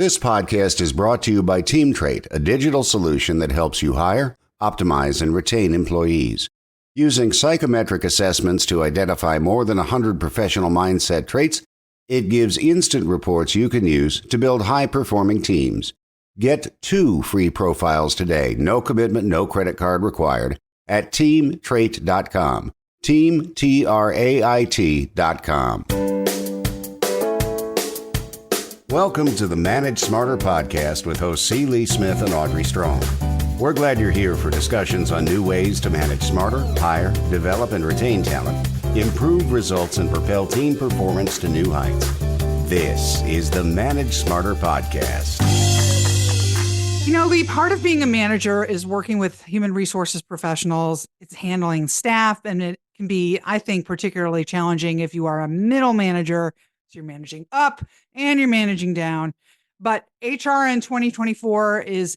This podcast is brought to you by TeamTrade, a digital solution that helps you hire, optimize, and retain employees. Using psychometric assessments to identify more than 100 professional mindset traits, it gives instant reports you can use to build high-performing teams. Get 2 free profiles today, no commitment, no credit card required, at teamtrait.com. TeamTrait.com. Welcome to the Manage Smarter podcast with hosts C. Lee Smith and Audrey Strong. We're glad you're here for discussions on new ways to manage smarter, hire, develop, and retain talent, improve results, and propel team performance to new heights. This is the Manage Smarter podcast. You know, Lee, part of being a manager is working with human resources professionals. It's handling staff, and it can be, I think, particularly challenging if you are a middle manager. So you're managing up and you're managing down. But HR in 2024 is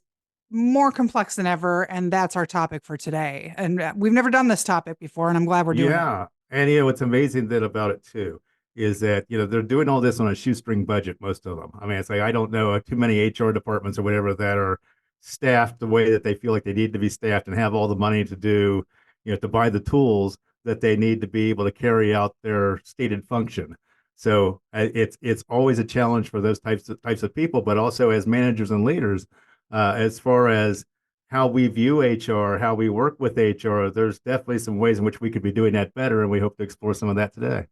more complex than ever, and that's our topic for today. And we've never done this topic before, and I'm glad we're doing it. Yeah, and what's amazing about it too is that they're doing all this on a shoestring budget. Most of them. I mean, it's like I don't know too many HR departments or whatever that are staffed the way that they feel like they need to be staffed and have all the money to do, to buy the tools that they need to be able to carry out their stated function. So it's always a challenge for those types of people, but also as managers and leaders, as far as how we view HR, how we work with HR, there's definitely some ways in which we could be doing that better, and we hope to explore some of that today.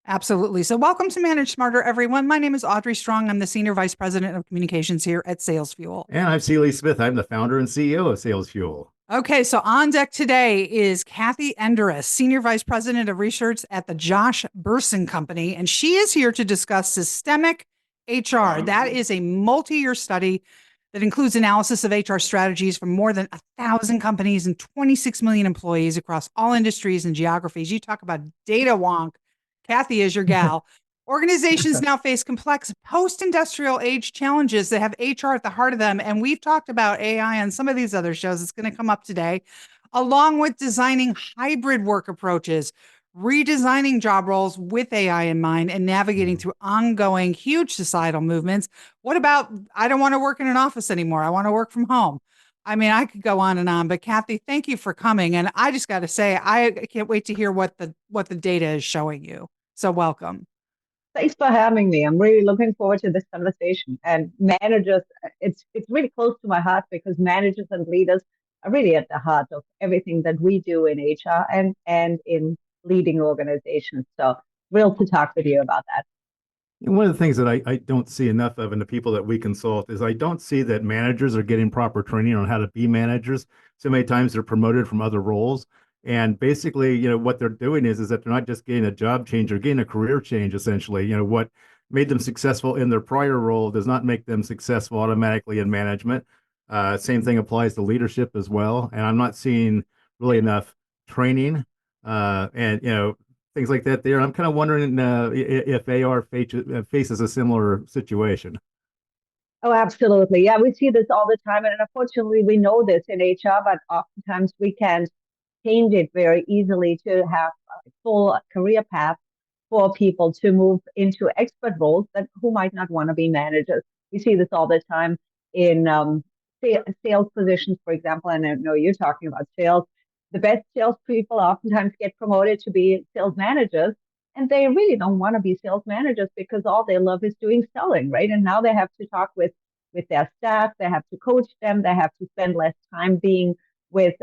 Absolutely. So welcome to Manage Smarter, everyone. My name is Audrey Strong. I'm the Senior Vice President of Communications here at Sales Fuel. And I'm C. Lee Smith. I'm the founder and CEO of Sales Fuel. Okay, so on deck today is Kathi Enderes, Senior Vice President of Research at the Josh Bersin Company, and she is here to discuss systemic HR. That is a multi-year study that includes analysis of HR strategies from more than 1,000 companies and 26 million employees across all industries and geographies. You talk about data wonk. Kathi is your gal. Organizations now face complex post-industrial age challenges that have HR at the heart of them. And we've talked about AI on some of these other shows. It's going to come up today, along with designing hybrid work approaches, redesigning job roles with AI in mind, and navigating through ongoing huge societal movements. What about, I don't want to work in an office anymore. I want to work from home. I mean, I could go on and on, but Kathi, thank you for coming. And I just got to say, I can't wait to hear what the data is showing you. So welcome. Thanks for having me. I'm really looking forward to this conversation. And managers, it's really close to my heart because managers and leaders are really at the heart of everything that we do in HR and in leading organizations. So thrilled to talk with you about that. And one of the things that I don't see enough of in the people that we consult is I don't see that managers are getting proper training on how to be managers. So many times they're promoted from other roles. And basically, what they're doing is that they're not just getting a job change, they're getting a career change, essentially. What made them successful in their prior role does not make them successful automatically in management. Same thing applies to leadership as well. And I'm not seeing really enough training and, things like that there. I'm kind of wondering if AR faces a similar situation. Oh, absolutely. Yeah, we see this all the time. And unfortunately, we know this in HR, but oftentimes we can't change it very easily to have a full career path for people to move into expert roles who might not want to be managers. We see this all the time in sales positions, for example, and I know you're talking about sales. The best salespeople oftentimes get promoted to be sales managers, and they really don't want to be sales managers because all they love is doing selling, right? And now they have to talk with their staff, they have to coach them, they have to spend less time being with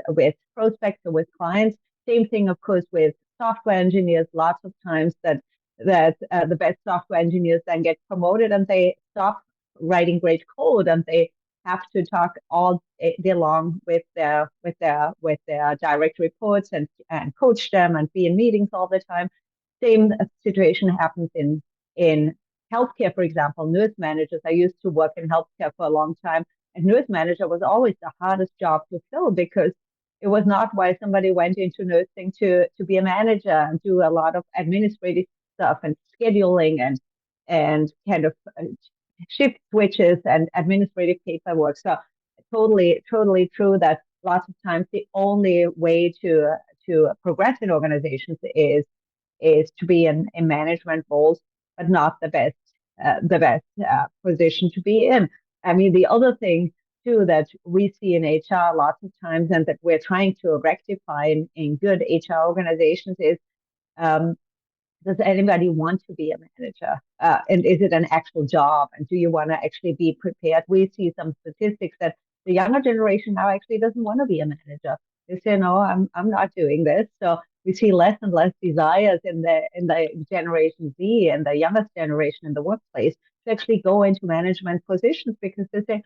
prospects or with clients. Same thing, of course, with software engineers. Lots of times that the best software engineers then get promoted and they stop writing great code and they have to talk all day long with their direct reports and coach them and be in meetings all the time. Same situation happens in healthcare, for example. Nurse managers. I used to work in healthcare for a long time. And nurse manager was always the hardest job to fill because it was not why somebody went into nursing to be a manager and do a lot of administrative stuff and scheduling and kind of shift switches and administrative paperwork. So totally true that lots of times the only way to progress in organizations is to be in management roles, but not the best the best position to be in. I mean, the other thing too that we see in HR lots of times, and that we're trying to rectify in good HR organizations, is um, does anybody want to be a manager? And is it an actual job? And do you want to actually be prepared? We see some statistics that the younger generation now actually doesn't want to be a manager. They say, no, I'm not doing this. So we see less and less desires in the Generation Z and the youngest generation in the workplace to actually go into management positions, because they say, it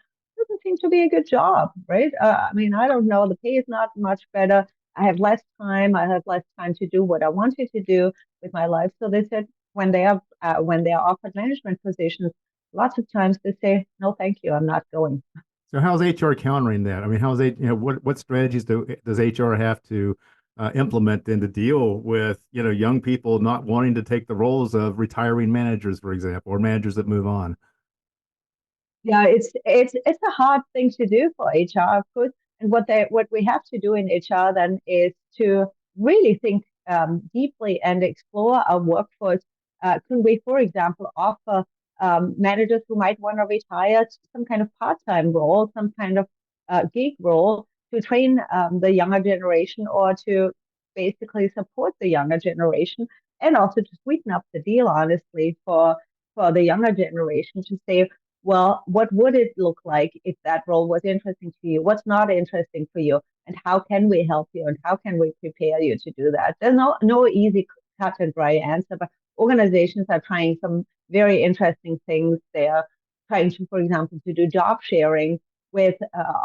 doesn't seem to be a good job, right? I mean, I don't know. The pay is not much better. I have less time. I have less time to do what I wanted to do with my life. So they said when they are offered management positions, lots of times they say, "No, thank you, I'm not going." So how's HR countering that? I mean, how's what strategies does HR have to implement then to deal with young people not wanting to take the roles of retiring managers, for example, or managers that move on? Yeah, it's a hard thing to do for HR, of course. And what we have to do in HR then is to really think deeply and explore our workforce. Could we, for example, offer managers who might want to retire some kind of part-time role, some kind of gig role to train the younger generation, or to basically support the younger generation, and also to sweeten up the deal, honestly, for the younger generation, to say, well, what would it look like if that role was interesting to you? What's not interesting for you? And how can we help you? And how can we prepare you to do that? There's no easy cut and dry answer, but organizations are trying some very interesting things. They are trying to, for example, to do job sharing with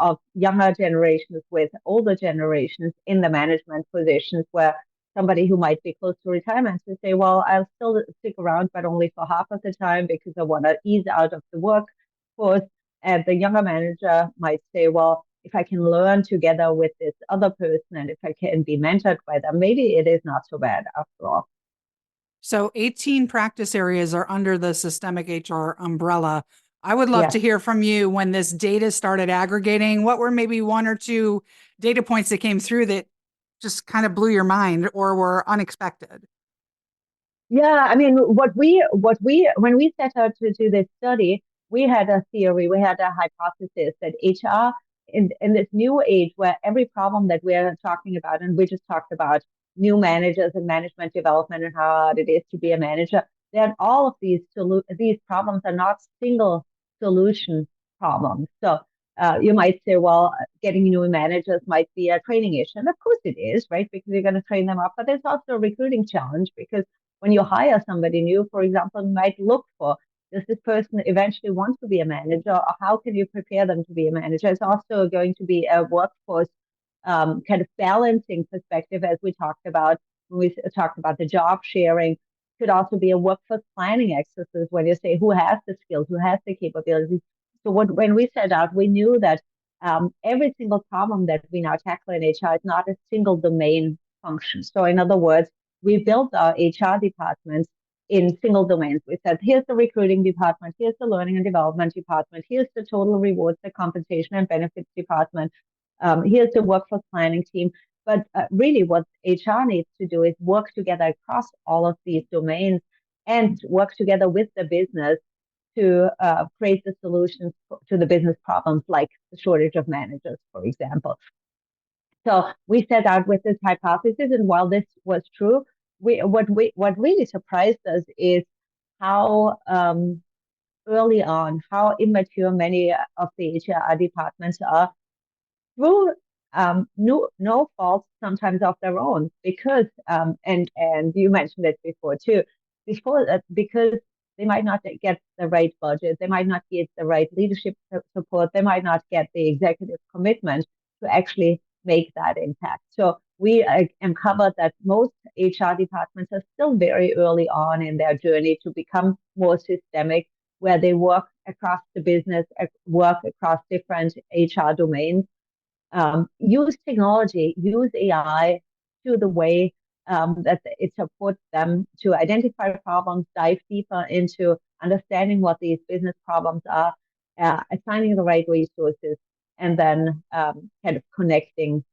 of younger generations with older generations in the management positions, where somebody who might be close to retirement to say, well, I'll still stick around, but only for half of the time because I want to ease out of the workforce. And the younger manager might say, well, if I can learn together with this other person and if I can be mentored by them, maybe it is not so bad after all. So 18 practice areas are under the systemic HR umbrella. I would love to hear from you when this data started aggregating. What were maybe one or two data points that came through that just kind of blew your mind or were unexpected? Yeah, I mean, when we set out to do this study, we had a theory, we had a hypothesis that HR in this new age where every problem that we're talking about, and we just talked about new managers and management development and how hard it is to be a manager, then all of these problems are not single solution problems. So you might say, well, getting new managers might be a training issue. And of course it is, right? Because you're going to train them up. But there's also a recruiting challenge, because when you hire somebody new, for example, you might look for, does this person eventually want to be a manager, or how can you prepare them to be a manager? It's also going to be a workforce kind of balancing perspective, as we talked about when we talked about the job sharing. Could also be a workforce planning exercise when you say who has the skills, who has the capabilities. So when we set out, we knew that every single problem that we now tackle in HR is not a single domain function. So in other words, we built our HR departments in single domains. We said, here's the recruiting department, here's the learning and development department, here's the total rewards, the compensation and benefits department, here's the workforce planning team. But really what HR needs to do is work together across all of these domains and work together with the business to create the solutions to the business problems, like the shortage of managers, for example. So we set out with this hypothesis, and while this was true, what really surprised us is how early on, how immature many of the HR departments are, through no fault sometimes of their own, because and you mentioned it before too, because they might not get the right budget, they might not get the right leadership support, they might not get the executive commitment to actually make that impact. So we uncovered that most HR departments are still very early on in their journey to become more systemic, where they work across the business, work across different HR domains, use technology, use AI to the way that it supports them to identify problems, dive deeper into understanding what these business problems are, assigning the right resources, and then kind of connecting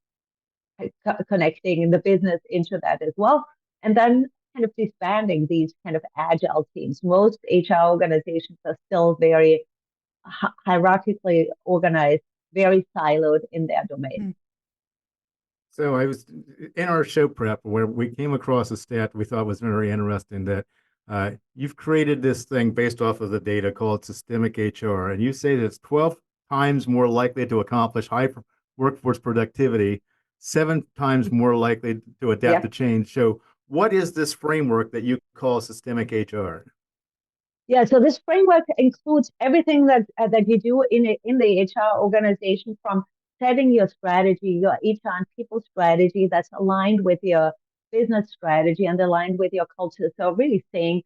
the business into that as well. And then kind of disbanding these kind of agile teams. Most HR organizations are still very hierarchically organized, very siloed in their domain. So I was in our show prep where we came across a stat we thought was very interesting that you've created this thing based off of the data called systemic HR, and you say that it's 12 times more likely to accomplish high workforce productivity, 7 times more likely to adapt to change. So what is this framework that you call systemic HR? Yeah, so this framework includes everything that you do in the HR organization, from setting your strategy, your HR and people strategy that's aligned with your business strategy and aligned with your culture. So really saying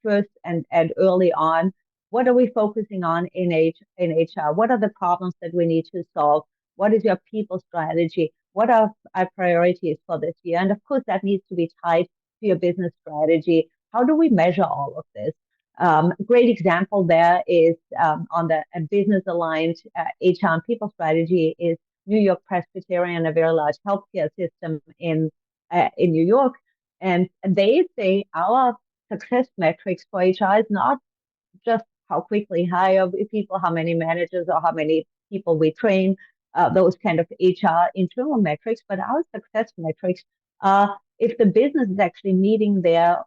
first and early on, what are we focusing on in HR? What are the problems that we need to solve? What is your people strategy? What are our priorities for this year? And of course, that needs to be tied to your business strategy. How do we measure all of this? Great example there is on the business aligned HR and people strategy is New York Presbyterian, a very large healthcare system in New York, and they say our success metrics for HR is not just how quickly hire people, how many managers or how many people we train, those kind of HR internal metrics, but our success metrics are if the business is actually meeting their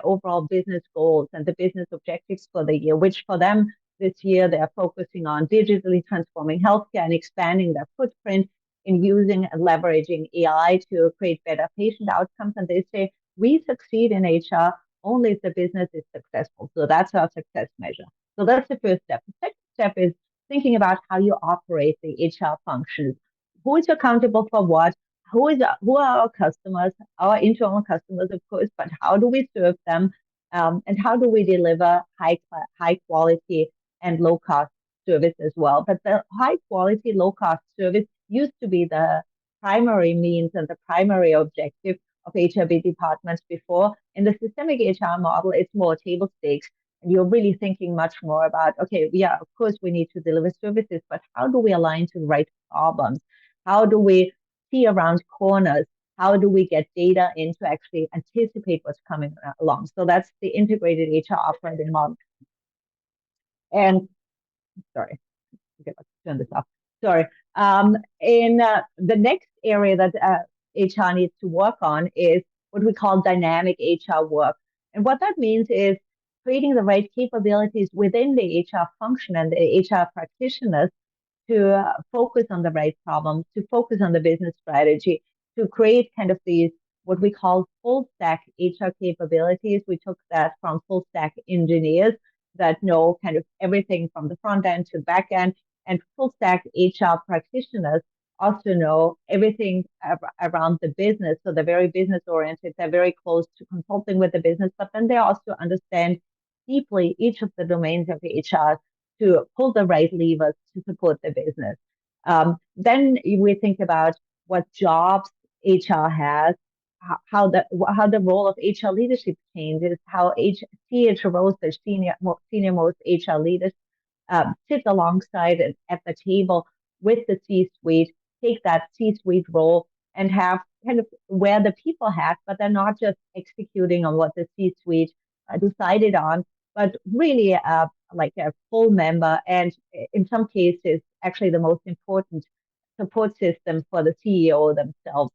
overall business goals and the business objectives for the year, which for them this year they're focusing on digitally transforming healthcare and expanding their footprint in using and leveraging AI to create better patient outcomes. And they say we succeed in HR only if the business is successful. So that's our success measure. So that's the first step. The second step is thinking about how you operate the HR functions. Who is accountable for what? Who are our customers, our internal customers, of course, but how do we serve them? And how do we deliver high quality and low cost service as well? But the high quality, low cost service used to be the primary means and the primary objective of HRB departments before. In the systemic HR model, it's more table stakes. And you're really thinking much more about, okay, yeah, of course we need to deliver services, but how do we align to the right problems? How do we see around corners? How do we get data in to actually anticipate what's coming along? So that's the integrated HR operating model. And sorry, okay, let's turn this off. Sorry. In the next area that HR needs to work on is what we call dynamic HR work. And what that means is creating the right capabilities within the HR function and the HR practitioners to focus on the right problems, to focus on the business strategy, to create kind of these what we call full stack HR capabilities. We took that from full stack engineers that know kind of everything from the front end to back end, and full stack HR practitioners also know everything around the business. So they're very business oriented, they're very close to consulting with the business, but then they also understand deeply each of the domains of HR to pull the right levers to support the business. Then we think about what jobs HR has, how the role of HR leadership changes, how CHROs, the senior most HR leaders, sit alongside and at the table with the C-suite, take that C-suite role and have kind of wear the people hat, but they're not just executing on what the C-suite decided on, but really like a full member, and in some cases, actually the most important support system for the CEO themselves.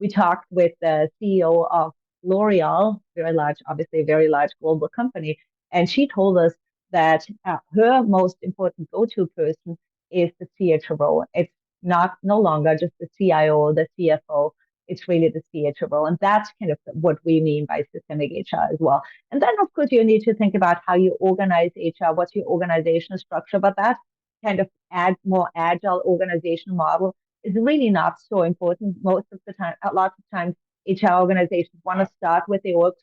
We talked with the CEO of L'Oreal, very large, obviously a very large global company, and she told us that her most important go-to person is the CHRO. It's no longer just the CIO, the CFO. It's really the CHRO. And that's kind of what we mean by systemic HR as well. And then, of course, you need to think about how you organize HR, what's your organizational structure. But that kind of more agile organizational model is really not so important most of the time. A lot of times, HR organizations want to start with the org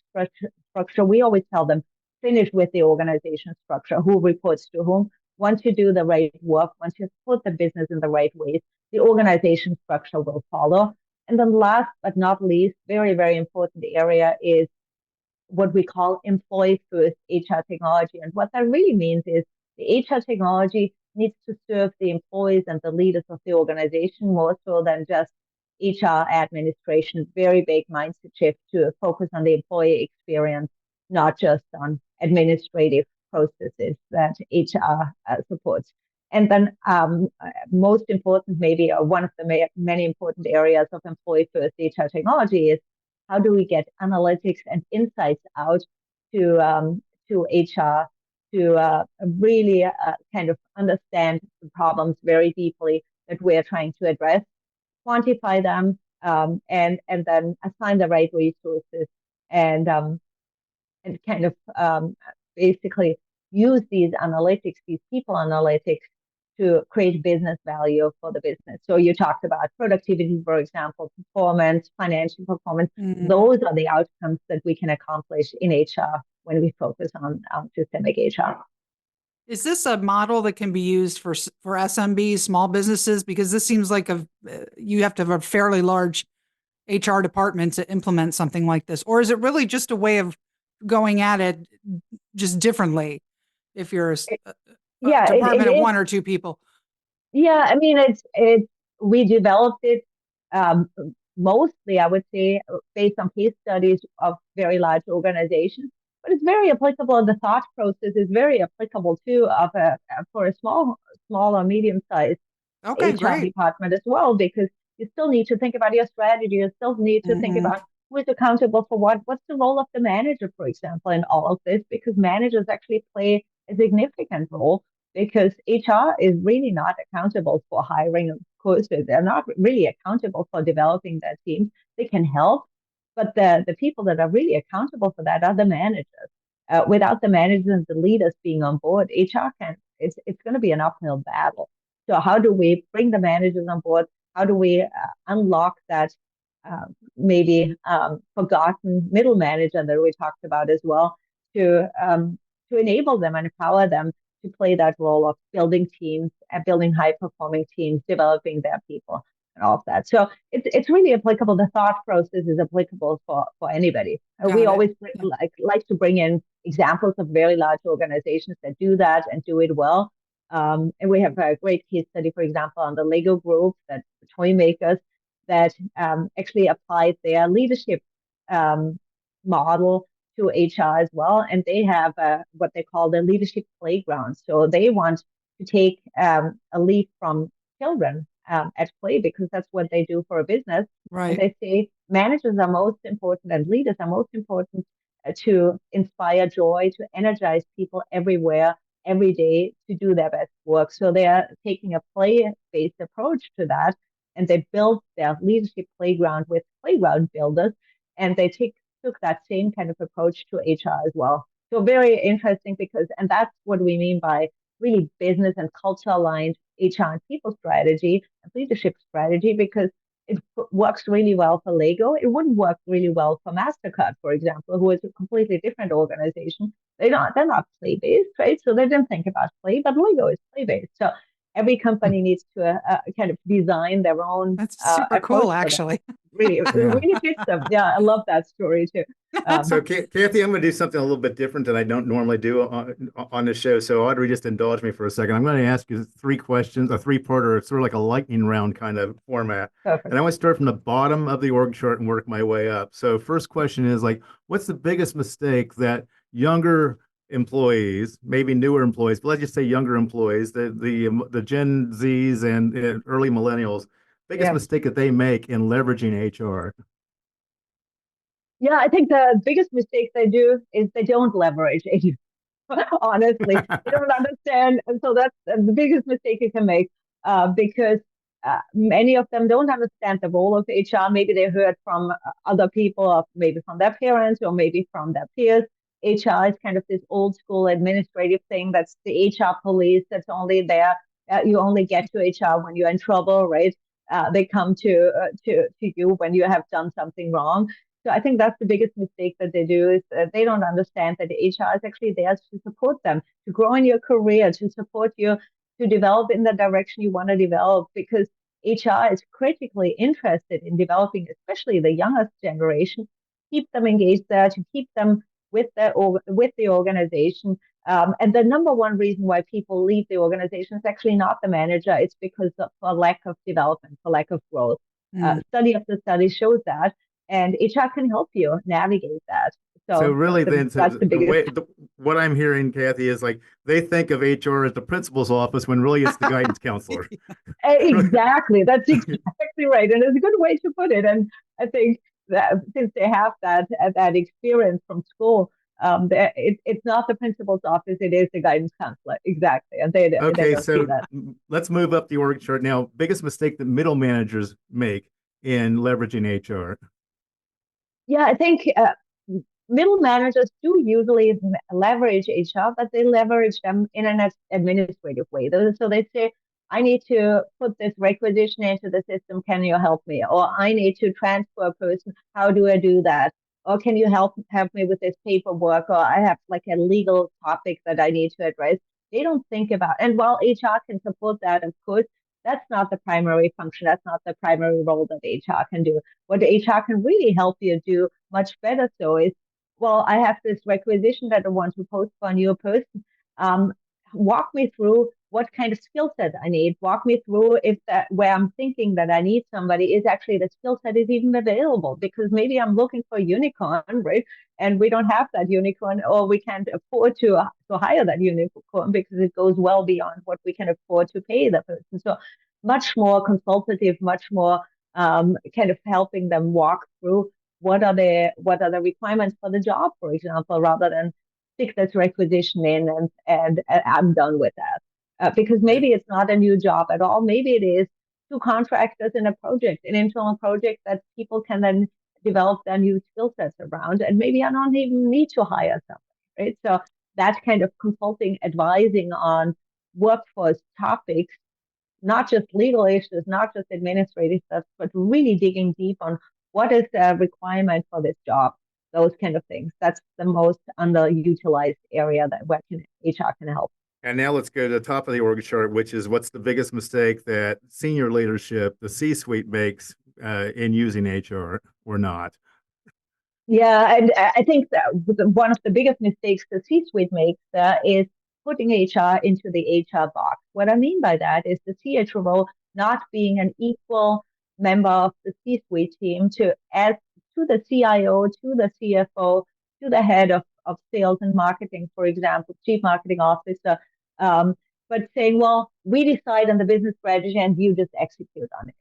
structure. We always tell them, finish with the organization structure, who reports to whom. Once you do the right work, once you put the business in the right ways, the organization structure will follow. And then last but not least, very, very important area is what we call employee first HR technology. And what that really means is the HR technology needs to serve the employees and the leaders of the organization more so than just HR administration, very big mindset shift to focus on the employee experience, not just on administrative processes that HR supports. And then most important, maybe one of the many important areas of employee first HR technology is how do we get analytics and insights out to HR to really kind of understand the problems very deeply that we're trying to address, quantify them, and then assign the right resources and kind of basically use these analytics, these people analytics, to create business value for the business. So you talked about productivity, for example, performance, financial performance. Mm-hmm. Those are the outcomes that we can accomplish in HR when we focus on systemic HR. Is this a model that can be used for SMBs, small businesses? Because this seems like you have to have a fairly large HR department to implement something like this. Or is it really just a way of going at it just differently if you're a department of one or two people? Yeah, I mean, we developed it mostly, I would say, based on case studies of very large organizations. But it's very applicable. The thought process is very applicable too for a small or medium-sized HR department as well, because you still need to think about your strategy. You still need to think about who is accountable for what. What's the role of the manager, for example, in all of this? Because managers actually play a significant role, because HR is really not accountable for hiring, of course. They're not really accountable for developing their teams. They can help, but the people that are really accountable for that are the managers. Without the managers and the leaders being on board, HR it's going to be an uphill battle. So how do we bring the managers on board? How do we unlock that maybe forgotten middle manager that we talked about as well, to enable them and empower them to play that role of building teams, building high-performing teams, developing their people, and all of that. So it's really applicable. The thought process is applicable for anybody. We always like to bring in examples of very large organizations that do that and do it well. And we have a great case study, for example, on the Lego Group, that the toy makers that actually applied their leadership model to HR as well. And they have what they call the leadership playground. So they want to take a lead from children at play, because that's what they do for a business. Right. And they say managers are most important and leaders are most important to inspire joy, to energize people everywhere, every day, to do their best work. So they are taking a play-based approach to that, and they built their leadership playground with playground builders, and they took that same kind of approach to HR as well. So very interesting, and that's what we mean by really business and culture aligned HR and people strategy and leadership strategy, because it works really well for Lego. It wouldn't work really well for MasterCard, for example, who is a completely different organization. They're not play-based, right? So they didn't think about play, but Lego is play-based. So every company needs to kind of design their own. That's super cool, actually. Really, it really fits them. Yeah, I love that story too. So, Kathi, I'm going to do something a little bit different than I don't normally do on the show. So, Audrey, just indulge me for a second. I'm going to ask you 3 questions, a 3-parter. It's sort of like a lightning round kind of format. Perfect. And I want to start from the bottom of the org chart and work my way up. So, first question is what's the biggest mistake that younger employees, maybe newer employees, but let's just say younger employees, the Gen Zs and early millennials, biggest mistake that they make in leveraging HR? Yeah, I think the biggest mistake they do is they don't leverage HR. Honestly, they don't understand. And so that's the biggest mistake you can make, because many of them don't understand the role of HR. Maybe they heard from other people, or maybe from their parents, or maybe from their peers. HR is kind of this old school administrative thing. That's the HR police. That's only there. You only get to HR when you're in trouble, right? They come to you when you have done something wrong. So I think that's the biggest mistake that they do, is that they don't understand that HR is actually there to support them, to grow in your career, to support you, to develop in the direction you want to develop, because HR is critically interested in developing, especially the youngest generation, keep them engaged there, to keep them with the organization. And the number one reason why people leave the organization is actually not the manager. It's because of for lack of development, for lack of growth. Study after study shows that, and HR can help you navigate that. So really, then, that's the biggest. What I'm hearing, Kathi, is like they think of HR as the principal's office when really it's the guidance counselor. Exactly, that's exactly right, and it's a good way to put it. And I think that since they have that experience from school, it's not the principal's office; it is the guidance counselor. Exactly, and they Okay, don't see so that. let's move up the org chart now. Biggest mistake that middle managers make in leveraging HR. Yeah, I think middle managers do usually leverage HR, but they leverage them in an administrative way. So they say, I need to put this requisition into the system. Can you help me? Or I need to transfer a person. How do I do that? Or can you help me with this paperwork? Or I have like a legal topic that I need to address. They don't think about, and while HR can support that, of course, that's not the primary function. That's not the primary role that HR can do. What HR can really help you do much better so is, well, I have this requisition that I want to post for a new person. Um, Walk me through what kind of skill set I need. Walk me through if that where I'm thinking that I need somebody is actually the skill set is even available, because maybe I'm looking for a unicorn, right? And we don't have that unicorn, or we can't afford to hire that unicorn because it goes well beyond what we can afford to pay the person. So much more consultative, much more kind of helping them walk through what are the requirements for the job, for example, rather than stick this requisition in and I'm done with that. Because maybe it's not a new job at all. Maybe it is two contractors in a project, an internal project that people can then develop their new skill sets around. And maybe I don't even need to hire somebody, right? So that kind of consulting, advising on workforce topics, not just legal issues, not just administrative stuff, but really digging deep on what is the requirement for this job, those kind of things. That's the most underutilized area that where HR can help. And now let's go to the top of the org chart, which is what's the biggest mistake that senior leadership, the C-suite, makes in using HR or not. Yeah, and I think that one of the biggest mistakes the C-suite makes is putting HR into the HR box. What I mean by that is the CHRO not being an equal member of the C-suite team to the CIO, to the CFO, to the head of sales and marketing, for example, chief marketing officer, but saying, well, we decide on the business strategy and you just execute on it.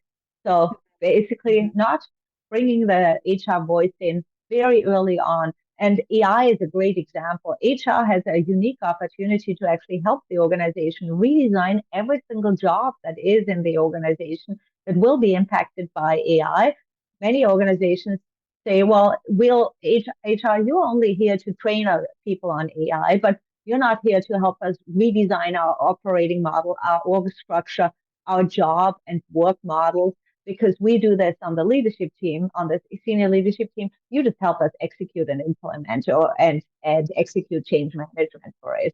So basically not bringing the HR voice in very early on. And AI is a great example. HR has a unique opportunity to actually help the organization redesign every single job that is in the organization that will be impacted by AI. Many organizations say, well, HR, you're only here to train our people on AI, but you're not here to help us redesign our operating model, our org structure, our job and work models, because we do this on the leadership team, on the senior leadership team. You just help us execute and implement and execute change management for us.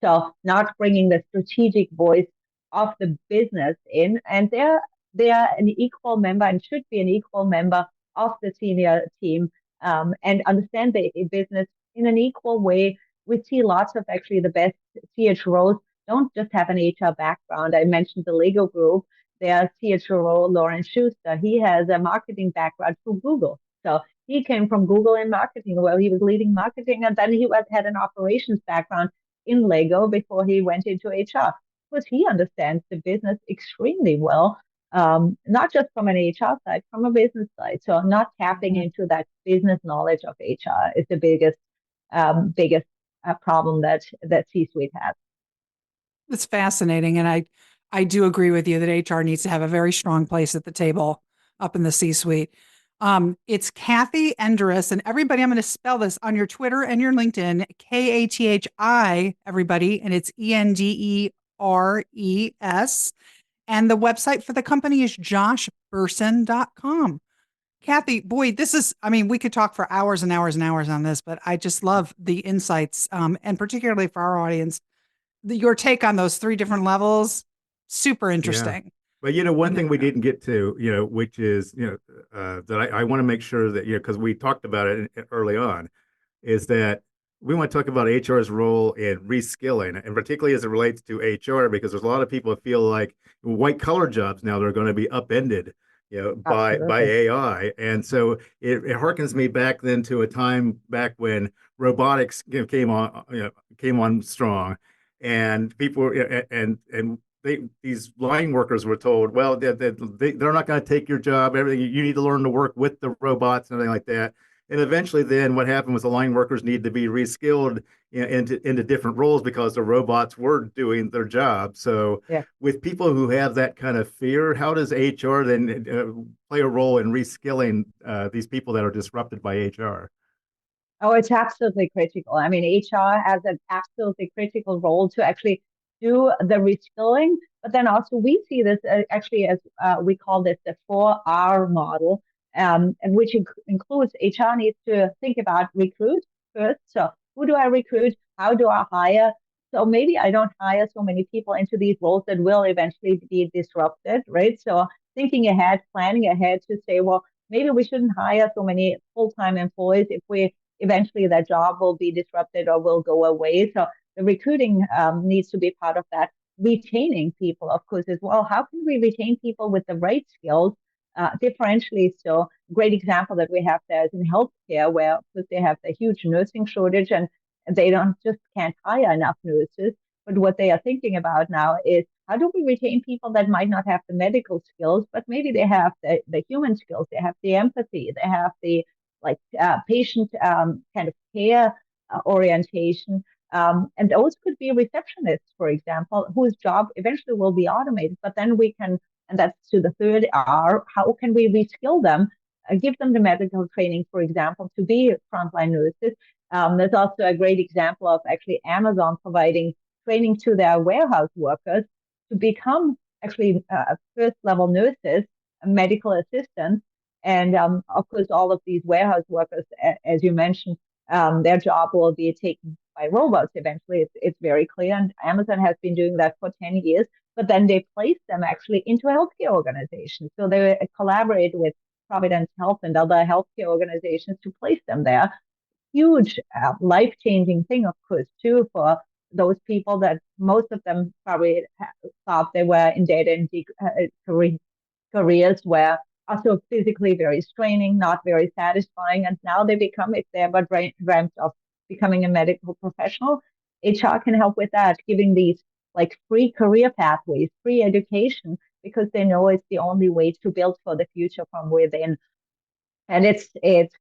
So not bringing the strategic voice of the business in, and they're an equal member and should be an equal member of the senior team, and understand the business in an equal way. We see lots of actually the best CHROs don't just have an HR background. I mentioned the Lego Group. Their CHRO, Lauren Schuster, he has a marketing background through Google. So he came from Google in marketing, where he was leading marketing, and then he had an operations background in Lego before he went into HR. Because he understands the business extremely well, not just from an HR side, from a business side. So not tapping into that business knowledge of HR is the biggest problem that C-suite has. It's fascinating. And I do agree with you that HR needs to have a very strong place at the table up in the C-suite. It's Kathi Enderes, and everybody, I'm going to spell this on your Twitter and your LinkedIn, Kathi, everybody, and it's Enderes. And the website for the company is joshbersin.com. Kathi, boy, we could talk for hours and hours and hours on this, but I just love the insights, and particularly for our audience, your take on those three different levels, super interesting. Yeah. But, one thing we didn't get to, which is, that I want to make sure that, because we talked about it early on, is that we want to talk about HR's role in reskilling, and particularly as it relates to HR, because there's a lot of people that feel like white collar jobs now, they're going to be upended, by Absolutely. AI. And so it harkens me back then to a time back when robotics came on strong, and people and these line workers were told, well, they're not going to take your job. Everything you need to learn to work with the robots and everything like that. And eventually, then what happened was the line workers need to be reskilled into different roles because the robots were doing their job. So, Yeah. with people who have that kind of fear, how does HR then play a role in reskilling these people that are disrupted by HR? Oh, it's absolutely critical. I mean, HR has an absolutely critical role to actually do the reskilling, but then also we see this actually as we call this the 4R model, and which includes HR needs to think about recruit first. So who do I recruit? How do I hire? So maybe I don't hire so many people into these roles that will eventually be disrupted, right? So thinking ahead, planning ahead to say, well, maybe we shouldn't hire so many full-time employees if we eventually that job will be disrupted or will go away. So the recruiting needs to be part of that. Retaining people, of course, as well. How can we retain people with the right skills differentially? So, great example that we have there is in healthcare, where of course they have a huge nursing shortage and they don't just can't hire enough nurses. But what they are thinking about now is how do we retain people that might not have the medical skills, but maybe they have the human skills, they have the empathy, they have the like patient kind of care orientation. And those could be receptionists, for example, whose job eventually will be automated. But then we can, and that's to the third R, how can we reskill them, give them the medical training, for example, to be frontline nurses? There's also a great example of actually Amazon providing training to their warehouse workers to become actually first level nurses, medical assistants. And of course, all of these warehouse workers, as you mentioned, their job will be taken by robots eventually. It's very clear. And Amazon has been doing that for 10 years. But then they place them actually into healthcare organizations. So they collaborate with Providence Health and other healthcare organizations to place them there. Huge life-changing thing, of course, too, for those people that most of them probably thought they were in data and careers where also physically very straining, not very satisfying. And now they become, if they ever dreamt of becoming a medical professional, HR can help with that, giving these like free career pathways, free education, because they know it's the only way to build for the future from within. And it's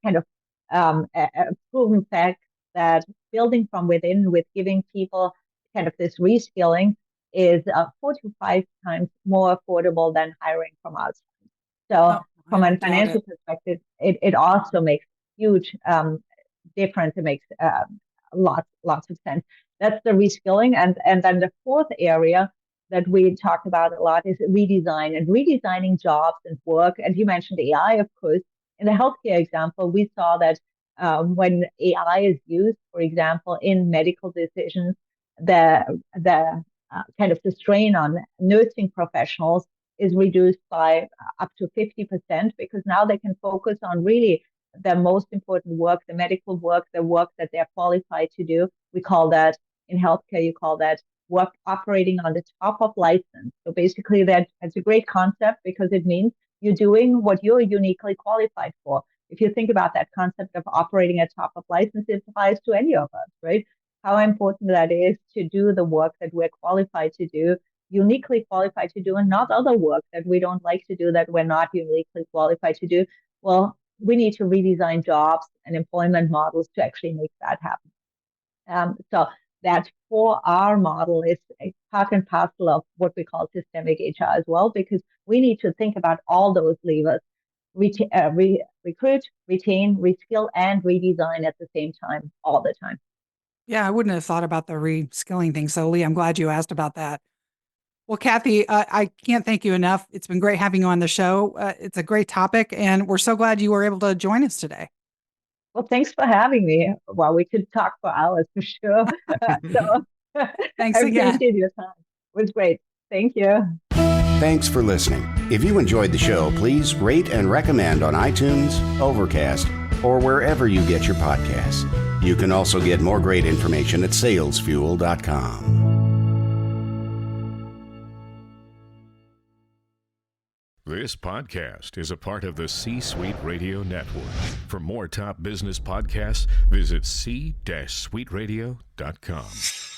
kind of a proven fact that building from within with giving people kind of this reskilling is 4 to 5 times more affordable than hiring from outside. So from a financial perspective, it also makes huge difference. It makes lots of sense. That's the reskilling. And then the fourth area that we talk about a lot is redesign and redesigning jobs and work. And you mentioned AI, of course. In the healthcare example, we saw that when AI is used, for example, in medical decisions, the kind of the strain on nursing professionals is reduced by up to 50% because now they can focus on really the most important work, the medical work, the work that they're qualified to do. We call that in healthcare, you call that work operating on the top of license. So basically that's a great concept because it means you're doing what you're uniquely qualified for. If you think about that concept of operating at top of license, it applies to any of us, right? How important that is to do the work that we're qualified to do, uniquely qualified to do, and not other work that we don't like to do that we're not uniquely qualified to do. Well, we need to redesign jobs and employment models to actually make that happen. So that 4R model is a part and parcel of what we call systemic HR as well, because we need to think about all those levers, recruit, retain, reskill, and redesign at the same time, all the time. Yeah, I wouldn't have thought about the reskilling thing. So Lee, I'm glad you asked about that. Well, Kathi, I can't thank you enough. It's been great having you on the show. It's a great topic, and we're so glad you were able to join us today. Well, thanks for having me. Well, we could talk for hours for sure. So Thanks I again. appreciate your time. It was great. Thank you. Thanks for listening. If you enjoyed the show, please rate and recommend on iTunes, Overcast, or wherever you get your podcasts. You can also get more great information at salesfuel.com. This podcast is a part of the C-Suite Radio Network. For more top business podcasts, visit c-suiteradio.com.